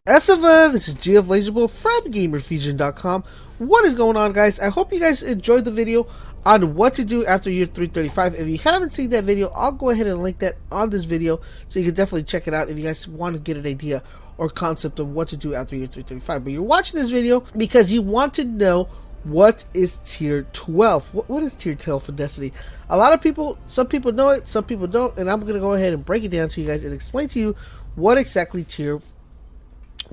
Esava, this is GF LaserBolt from GamerFusion.com. What is going on, guys? I hope you guys enjoyed the video on what to do after year 335. If you haven't seen that video, I'll go ahead and link that on this video, so you can definitely check it out if you guys want to get an idea or concept of what to do after year 335. But you're watching this video because you want to know what is tier 12. What is tier 12 for Destiny? A lot of people, some people know it, some people don't, and I'm going to go ahead and break it down to you guys and explain to you what exactly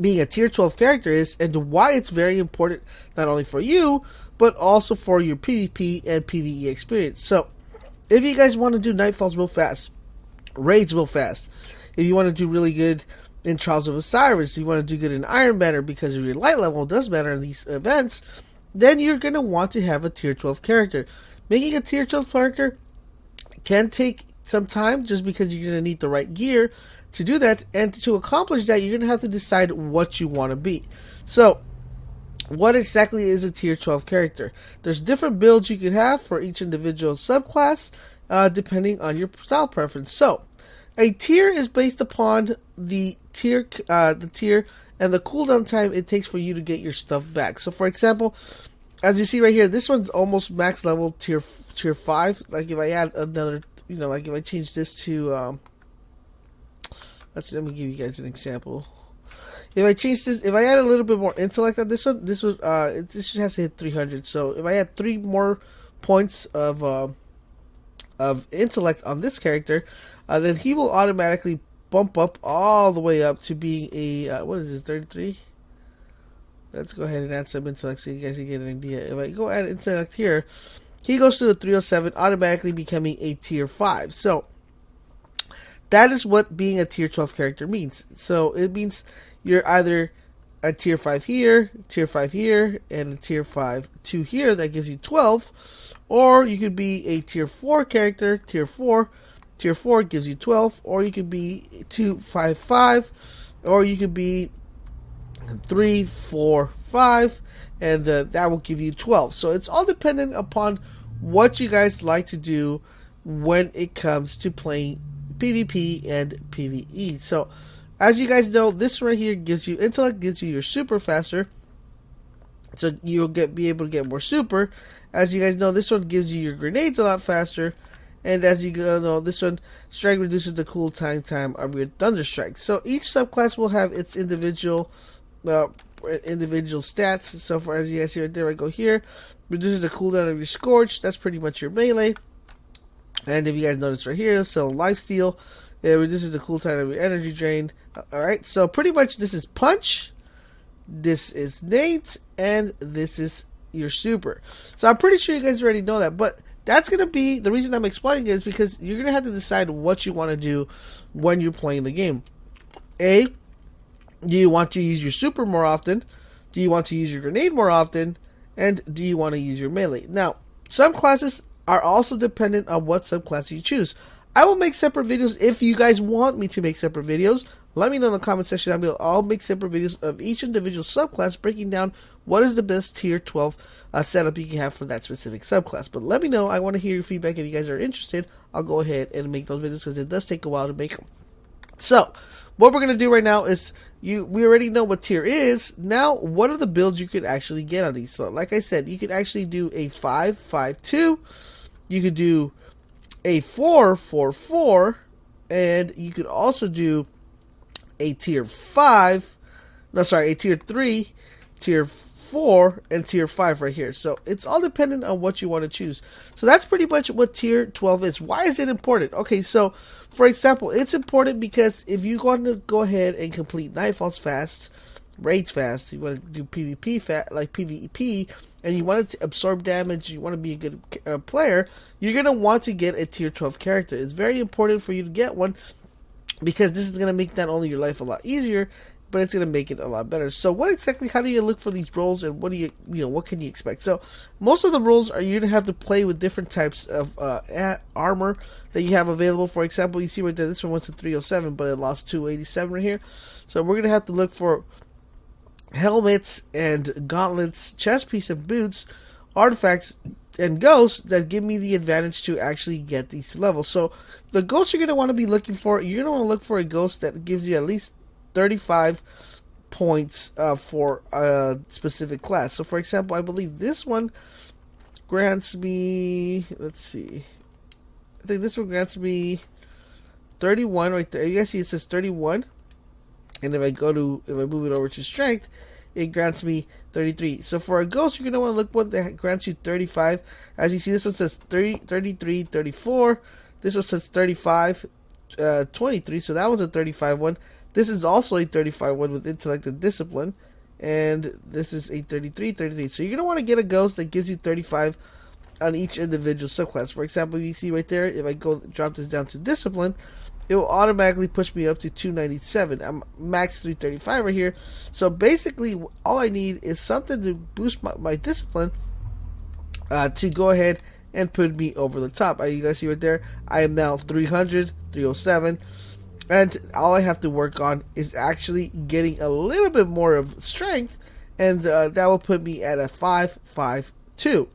being a tier 12 character is, and why it's very important not only for you but also for your PvP and PvE experience. So if you guys want to do Nightfalls real fast, raids real fast, if you want to do really good in Trials of Osiris, if you want to do good in Iron Banner because of your light level does matter in these events, then you're going to want to have a tier 12 character. Making a tier 12 character can take some time just because you're going to need the right gear to do that, and to accomplish that, you're going to have to decide what you want to be. So, what exactly is a tier 12 character? There's different builds you can have for each individual subclass, depending on your style preference. So, a tier is based upon the tier and the cooldown time it takes for you to get your stuff back. So, for example, as you see right here, this one's almost max level tier 5. Like if I add another, like if I change this to let me give you guys an example. If I change this, if I add a little bit more intellect on this one, this just has to hit 300. So if I add 3 more points of intellect on this character, then he will automatically bump up all the way up to being a what is this, 33? Let's go ahead and add some intellect so you guys can get an idea. If I go add intellect here, he goes to the 307, automatically becoming a tier 5. So that is what being a tier 12 character means. So it means you're either a tier 5 here, and a tier 5 2 here, that gives you 12. Or you could be a tier 4 character, tier 4 gives you 12. Or you could be 2 5 5, or you could be 3 4 5, and that will give you 12. So it's all dependent upon what you guys like to do when it comes to playing PvP and PvE. So, as you guys know, this right here gives you intellect, gives you your super faster. So you'll be able to get more super. As you guys know, this one gives you your grenades a lot faster. And as you know, this one, strike reduces the cooldown time of your thunder strike. So each subclass will have its individual stats. So for, as you guys see right there, I go here, reduces the cooldown of your scorch. That's pretty much your melee. And if you guys notice right here, so lifesteal, it reduces the cooldown of your energy drain. Alright, so pretty much this is punch, this is nades, and this is your super. So I'm pretty sure you guys already know that, but that's going to be, the reason I'm explaining it is because you're going to have to decide what you want to do when you're playing the game. A, do you want to use your super more often? Do you want to use your grenade more often? And do you want to use your melee? Now, some classes are also dependent on what subclass you choose. I will make separate videos if you guys want me to make separate videos. Let me know in the comment section down below. I'll make separate videos of each individual subclass, breaking down what is the best tier 12 setup you can have for that specific subclass. But let me know. I want to hear your feedback. If you guys are interested, I'll go ahead and make those videos because it does take a while to make them. So, what we're going to do right now is, we already know what tier is. Now, what are the builds you could actually get on these? So, like I said, you could actually do a 5-5-2. You could do a 4-4-4, and you could also do a tier 5, a tier 3, tier 4, and tier 5 right here. So it's all dependent on what you want to choose. So that's pretty much what tier 12 is. Why is it important? Okay, so for example, it's important because if you want to go ahead and complete Nightfalls fast, raids fast, you want to do PvP fast, like PvP, and you want to absorb damage, you want to be a good player, you're going to want to get a tier 12 character. It's very important for you to get one because this is going to make not only your life a lot easier, but it's going to make it a lot better. So how do you look for these roles, and what can you expect? So most of the roles are, you're going to have to play with different types of armor that you have available. For example, you see right there, this one went to 307, but it lost 287 right here. So we're going to have to look for helmets and gauntlets, chest piece and boots, artifacts, and ghosts that give me the advantage to actually get these levels. So the ghosts you're going to want to be looking for, you're going to want to look for a ghost that gives you at least 35 points for a specific class. So for example, I believe this one grants me, let's see, I think this one grants me 31 right there. You guys see it says 31, and if I move it over to strength, it grants me 33. So for a ghost, you're going to want to look what that grants you 35. As you see, this one says 30, 33, 34. This one says 35, 23. So that was a 35 one. This is also a 35 one with intellect and discipline. And this is a 33, 33. So you're going to want to get a ghost that gives you 35 on each individual subclass. For example, you see right there, if I drop this down to discipline, it will automatically push me up to 297. I'm max 335 right here. So basically, all I need is something to boost my discipline to go ahead and put me over the top. You guys see right there, I am now 300, 307. And all I have to work on is actually getting a little bit more of strength. And that will put me at a 552.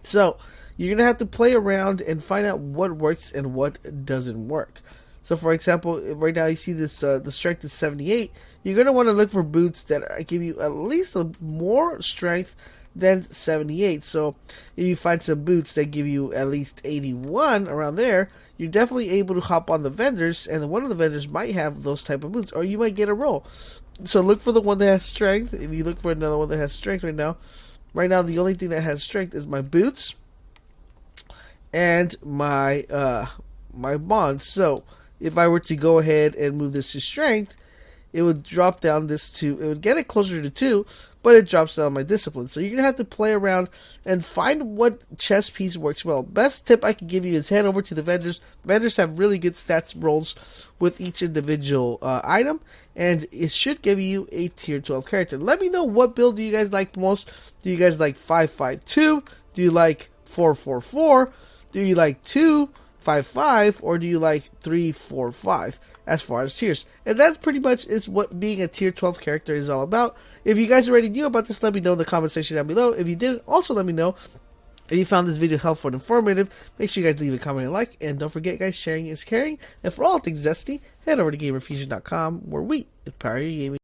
So you're going to have to play around and find out what works and what doesn't work. So for example, right now you see this, the strength is 78. You're going to want to look for boots that give you at least more strength than 78. So if you find some boots that give you at least 81 around there, you're definitely able to hop on the vendors, and one of the vendors might have those type of boots, or you might get a roll. So look for the one that has strength. If you look for another one that has strength right now the only thing that has strength is my boots and my my bonds. So if I were to go ahead and move this to strength, it would drop down this to, it would get it closer to 2, but it drops down my discipline. So you're going to have to play around and find what chess piece works well. Best tip I can give you is head over to the vendors. Vendors have really good stats rolls with each individual item, and it should give you a tier 12 character. Let me know what build do you guys like most. Do you guys like 552? Do you like 444? Do you like 255, or do you like 345 as far as tiers? And that's pretty much is what being a tier 12 character is all about. If you guys already knew about this, let me know in the comment section down below. If you didn't, also let me know. If you found this video helpful and informative, make sure you guys leave a comment and like. And don't forget, guys, sharing is caring. And for all things Destiny, head over to GamerFusion.com, where we empower your gaming.